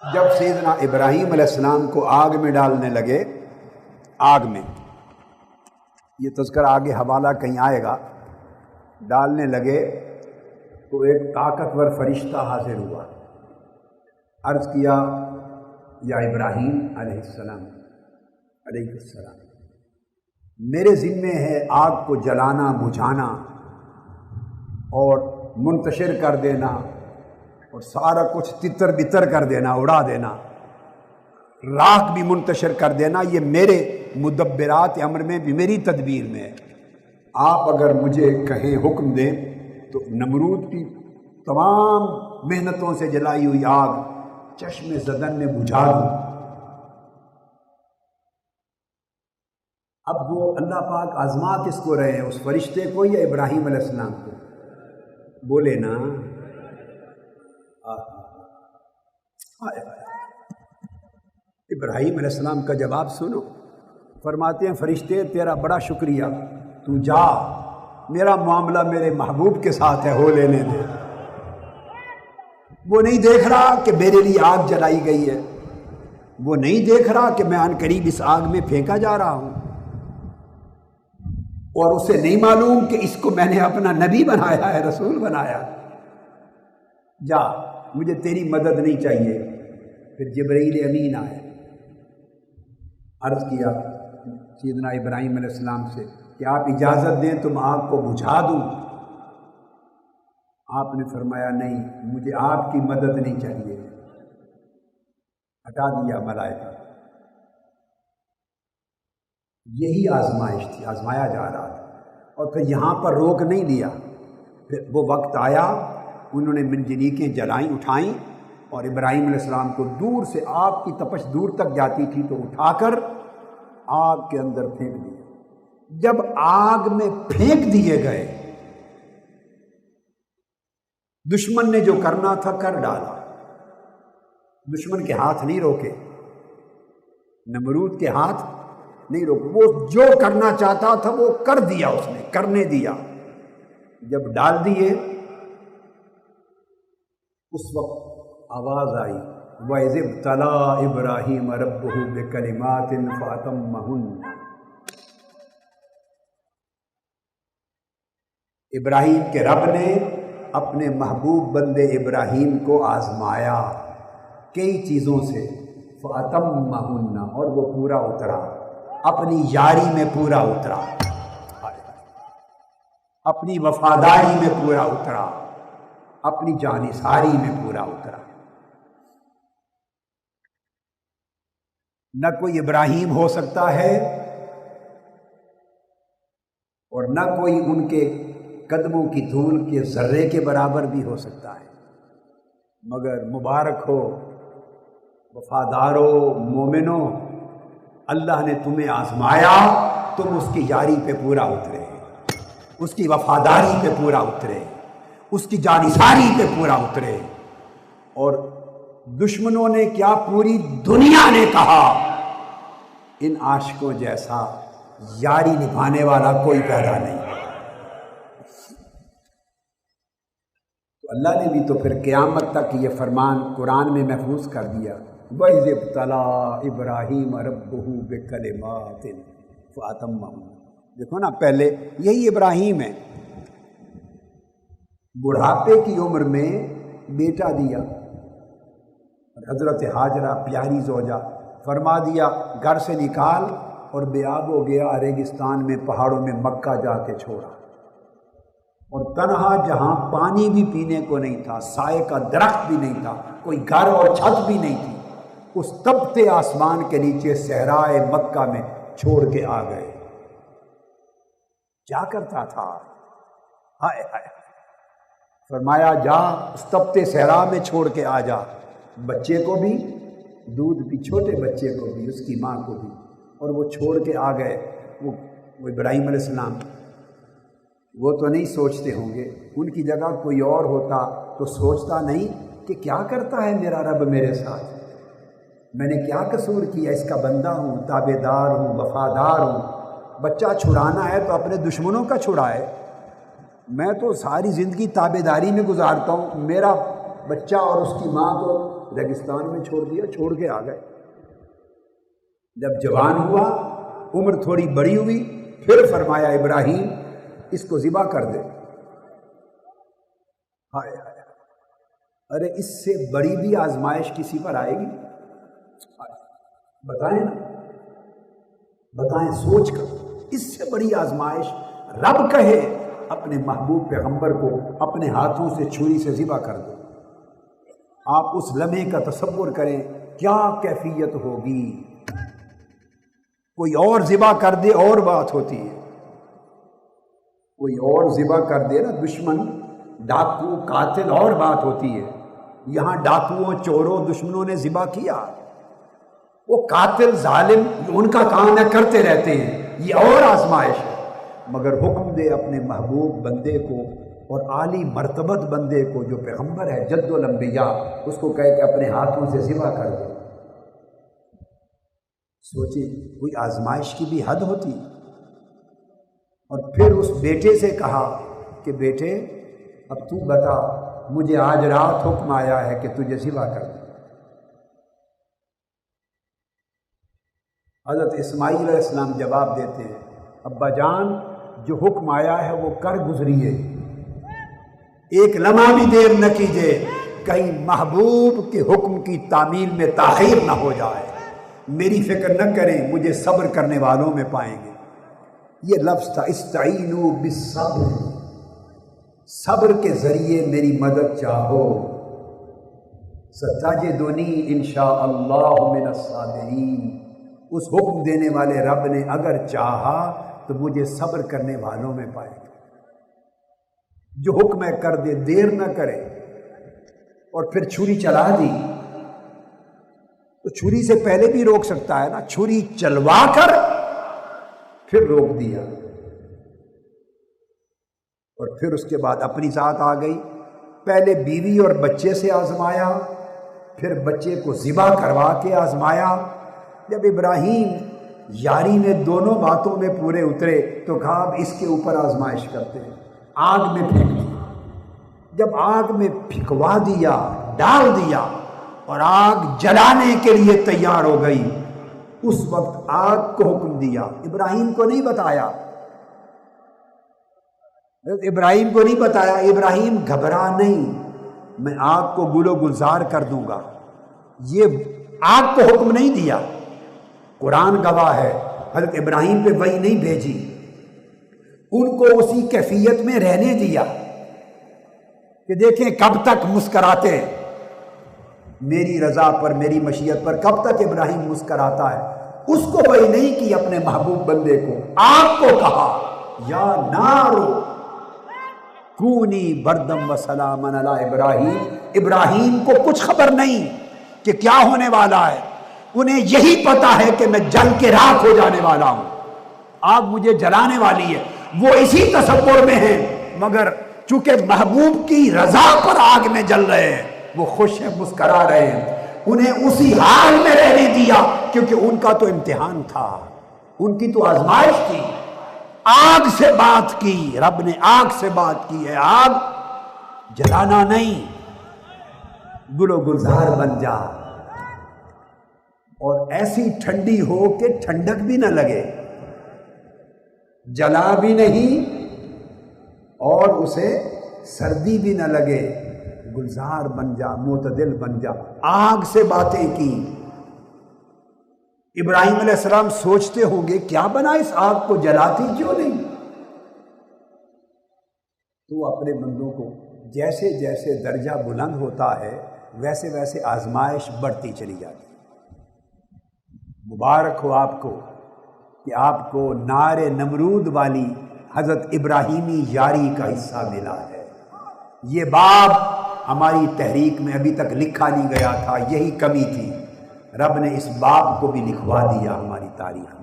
جب سیدنا ابراہیم علیہ السلام کو آگ میں ڈالنے لگے، آگ میں، یہ تذکرہ آگے حوالہ کہیں آئے گا، ڈالنے لگے تو ایک طاقتور فرشتہ حاضر ہوا، عرض کیا یا ابراہیم علیہ السلام میرے ذمے ہے آگ کو جلانا، بجھانا اور منتشر کر دینا اور سارا کچھ تتر بتر کر دینا، اڑا دینا، راکھ بھی منتشر کر دینا، یہ میرے مدبرات امر میں بھی، میری تدبیر میں ہے۔ آپ اگر مجھے کہیں حکم دیں تو نمرود کی تمام محنتوں سے جلائی ہوئی آگ چشم زدن میں بجھا دوں۔ اب وہ اللہ پاک آزما کس کو رہے ہیں، اس فرشتے کو یا ابراہیم علیہ السلام کو؟ بولے نا، ابراہیم علیہ السلام کا جواب سنو، فرماتے ہیں فرشتے تیرا بڑا شکریہ، تو جا، میرا معاملہ میرے محبوب کے ساتھ ہے، ہو لینے دے۔ وہ نہیں دیکھ رہا کہ میرے لیے آگ جلائی گئی ہے، وہ نہیں دیکھ رہا کہ میں عن قریب اس آگ میں پھینکا جا رہا ہوں، اور اسے نہیں معلوم کہ اس کو میں نے اپنا نبی بنایا ہے، رسول بنایا۔ جا، مجھے تیری مدد نہیں چاہیے۔ پھر جبرائیل امین آئے، عرض کیا سیدنا ابراہیم علیہ السلام سے کہ آپ اجازت دیں تو میں آگ کو بجھا دوں۔ آپ نے فرمایا نہیں، مجھے آپ کی مدد نہیں چاہیے، ہٹا دیا ملائکہ۔ یہی آزمائش تھی، آزمایا جا رہا تھا، اور پھر یہاں پر روک نہیں دیا، پھر وہ وقت آیا انہوں نے منجنیقیں جلائیں، اٹھائیں، اور ابراہیم علیہ السلام کو دور سے آگ کی تپش دور تک جاتی تھی تو اٹھا کر آگ کے اندر پھینک دیا۔ جب آگ میں پھینک دیے گئے، دشمن نے جو کرنا تھا کر ڈالا، دشمن کے ہاتھ نہیں روکے، نمرود کے ہاتھ نہیں روکے، وہ جو کرنا چاہتا تھا وہ کر دیا، اس نے کرنے دیا۔ جب ڈال دیے اس وقت آواز آئی وَإِذِ ابْتَلَىٰ إِبْرَاهِيمَ رَبُّهُ بِكَلِمَاتٍ فَأَتَمَّهُنَّ۔ ابراہیم کے رب نے اپنے محبوب بندے ابراہیم کو آزمایا کئی چیزوں سے، فَأَتَمَّهُنَّ، اور وہ پورا اترا، اپنی یاری میں پورا اترا، اپنی وفاداری میں پورا اترا، اپنی جانثاری میں پورا اترا۔ نہ کوئی ابراہیم ہو سکتا ہے اور نہ کوئی ان کے قدموں کی دھول کے ذرے کے برابر بھی ہو سکتا ہے، مگر مبارک ہو وفادارو مومنو، اللہ نے تمہیں آزمایا، تم اس کی یاری پہ پورا اترے، اس کی وفاداری پہ پورا اترے، اس کی جانثاری پہ پورا اترے۔ اور دشمنوں نے کیا، پوری دنیا نے کہا ان عاشقوں جیسا یاری نبھانے والا کوئی پیدا نہیں۔ تو اللہ نے بھی تو پھر قیامت تک یہ فرمان قرآن میں محفوظ کر دیا، وَإِذِ ابْتَلَىٰ إِبْرَاهِيمَ رَبُّهُ بِكَلِمَاتٍ فَأَتَمَّهُنَّ۔ دیکھو نا، پہلے یہی ابراہیم ہے، بڑھاپے کی عمر میں بیٹا دیا، حضرت ہاجرہ پیاری زوجہ، فرما دیا گھر سے نکال، اور بے آب ہو گیا، ریگستان میں پہاڑوں میں مکہ جا کے چھوڑا، اور تنہا جہاں پانی بھی پینے کو نہیں تھا، سائے کا درخت بھی نہیں تھا، کوئی گھر اور چھت بھی نہیں تھی، اس تپتے آسمان کے نیچے صحرائے مکہ میں چھوڑ کے آ گئے۔ کیا کرتا تھا؟ ہائے ہائے، فرمایا جا اس تپتے صحرا میں چھوڑ کے آ جا، بچے کو بھی، دودھ بھی، چھوٹے بچے کو بھی، اس کی ماں کو بھی، اور وہ چھوڑ کے آ گئے۔ وہ ابراہیم علیہ السلام، وہ تو نہیں سوچتے ہوں گے، ان کی جگہ کوئی اور ہوتا تو سوچتا نہیں کہ کیا کرتا ہے میرا رب میرے ساتھ، میں نے کیا قصور کیا، اس کا بندہ ہوں، تابع دار ہوں، وفادار ہوں، بچہ چھڑانا ہے تو اپنے دشمنوں کا چھڑائے، میں تو ساری زندگی تابع داری میں گزارتا ہوں، میرا بچہ اور اس کی ماں تو ریگستان میں چھوڑ دیا، چھوڑ کے آ گئے۔ جب جوان ہوا، عمر تھوڑی بڑی ہوئی، پھر فرمایا ابراہیم اس کو ذبح کر دے۔ ہائے ہائے، ارے اس سے بڑی بھی آزمائش کسی پر آئے گی؟ بتائیں نا، بتائیں سوچ کر، اس سے بڑی آزمائش رب کہے اپنے محبوب پیغمبر کو اپنے ہاتھوں سے چھری سے ذبح کر دو۔ آپ اس لمحے کا تصور کریں کیا کیفیت ہوگی۔ کوئی اور ذبح کر دے اور بات ہوتی ہے، کوئی اور ذبح کر دے نا، دشمن، ڈاکو، قاتل، اور بات ہوتی ہے۔ یہاں ڈاکوؤں، چوروں، دشمنوں نے ذبح کیا، وہ قاتل، ظالم، ان کا کام ہے، کرتے رہتے ہیں، یہ اور آزمائش ہے۔ مگر حکم دے اپنے محبوب بندے کو اور عالی مرتبت بندے کو جو پیغمبر ہے، جد الانبیاء، اس کو کہے کہ اپنے ہاتھوں سے ذبح کر دو۔ سوچیں کوئی آزمائش کی بھی حد ہوتی۔ اور پھر اس بیٹے سے کہا کہ بیٹے اب تو بتا، مجھے آج رات حکم آیا ہے کہ تجھے ذبح کر دوں۔ حضرت اسماعیل علیہ السلام جواب دیتے ہیں، ابا جان جو حکم آیا ہے وہ کر گزریے، ایک لمحہ بھی دیر نہ کیجیے، کہیں محبوب کے حکم کی تعمیل میں تاخیر نہ ہو جائے۔ میری فکر نہ کریں، مجھے صبر کرنے والوں میں پائیں گے۔ یہ لفظ تھا استعینوا بالصبر، صبر کے ذریعے میری مدد چاہو، ستجدنی انشاءاللہ من الصابرین۔ اس حکم دینے والے رب نے اگر چاہا تو مجھے صبر کرنے والوں میں پائے گا۔ جو حکم ہے کر دے، دیر نہ کرے۔ اور پھر چھری چلا دی، تو چھری سے پہلے بھی روک سکتا ہے نا، چھری چلوا کر پھر روک دیا۔ اور پھر اس کے بعد اپنی ذات آ گئی، پہلے بیوی اور بچے سے آزمایا، پھر بچے کو ذبح کروا کے آزمایا۔ جب ابراہیم یاری میں دونوں باتوں میں پورے اترے تو کہا اب اس کے اوپر آزمائش کرتے ہیں، آگ میں پھینک دیا۔ جب آگ میں پھینکوا دیا، ڈال دیا اور آگ جلانے کے لیے تیار ہو گئی، اس وقت آگ کو حکم دیا، ابراہیم کو نہیں بتایا، ابراہیم کو نہیں بتایا۔ ابراہیم گھبرا نہیں، میں آگ کو گل و گلزار کر دوں گا، یہ آگ کو حکم نہیں دیا۔ قرآن گواہ ہے، حضرت ابراہیم پہ وحی نہیں بھیجی، ان کو اسی کیفیت میں رہنے دیا کہ دیکھیں کب تک مسکراتے، میری رضا پر، میری مشیت پر کب تک ابراہیم مسکراتا ہے۔ اس کو وحی نہیں کی اپنے محبوب بندے کو، آگ کو کہا یا نارو کونی بردم و سلام علی ابراہیم۔ ابراہیم کو کچھ خبر نہیں کہ کیا ہونے والا ہے، انہیں یہی پتا ہے کہ میں جل کے راکھ ہو جانے والا ہوں، آگ مجھے جلانے والی ہے۔ وہ اسی تصور میں ہیں، مگر چونکہ محبوب کی رضا پر آگ میں جل رہے ہیں، وہ خوش ہیں، مسکرا رہے ہیں۔ انہیں اسی حال میں رہنے دیا کیونکہ ان کا تو امتحان تھا، ان کی تو آزمائش تھی۔ آگ سے بات کی، رب نے آگ سے بات کی ہے، آگ جلانا نہیں، گل و گلزار بن جا اور ایسی ٹھنڈی ہو کہ ٹھنڈک بھی نہ لگے، جلا بھی نہیں اور اسے سردی بھی نہ لگے، گلزار بن جا، معتدل بن جا۔ آگ سے باتیں کی۔ ابراہیم علیہ السلام سوچتے ہوں گے کیا بنا اس آگ کو جلاتی کیوں نہیں؟ تو اپنے بندوں کو جیسے جیسے درجہ بلند ہوتا ہے ویسے ویسے آزمائش بڑھتی چلی جاتی ہے۔ مبارک ہو آپ کو کہ آپ کو نار نمرود والی حضرت ابراہیمی یاری کا حصہ ملا ہے۔ یہ باب ہماری تحریک میں ابھی تک لکھا نہیں گیا تھا، یہی کمی تھی، رب نے اس باب کو بھی لکھوا دیا ہماری تاریخ میں۔